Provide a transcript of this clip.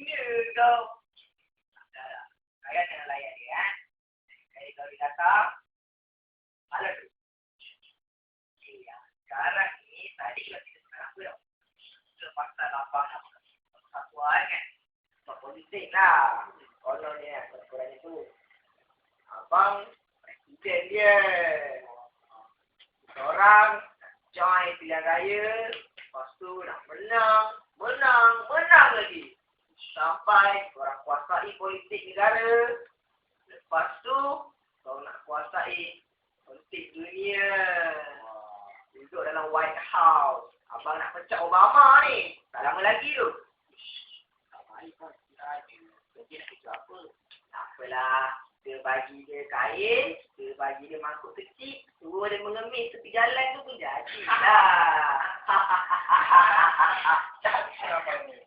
Ya kau. Tak lah. Kaya kena layan dia kan. Jadi kalau dia datang, malah tu. Okay, sekarang ni, tadi kita pernah apa tau. Pasal abang nak persatuan kan. Politik lah. Kononnya peraturan itu. Abang presiden dia. Seorang join pilihan raya. Lepas tu nak menang lagi. Sampai korang kuasai politik negara. Lepas tu kau nak kuasai politik dunia. Duduk dalam White House. Abang nak pecat Obama ni. Tak lama lagi tu. Tak baik pun. Jadi nak kerja apa? Tak apalah. Kita bagi dia kain. Kita bagi dia mangkuk kecil. Suruh dia mengemis tepi jalan tu pun jadilah. Cakap apa ni?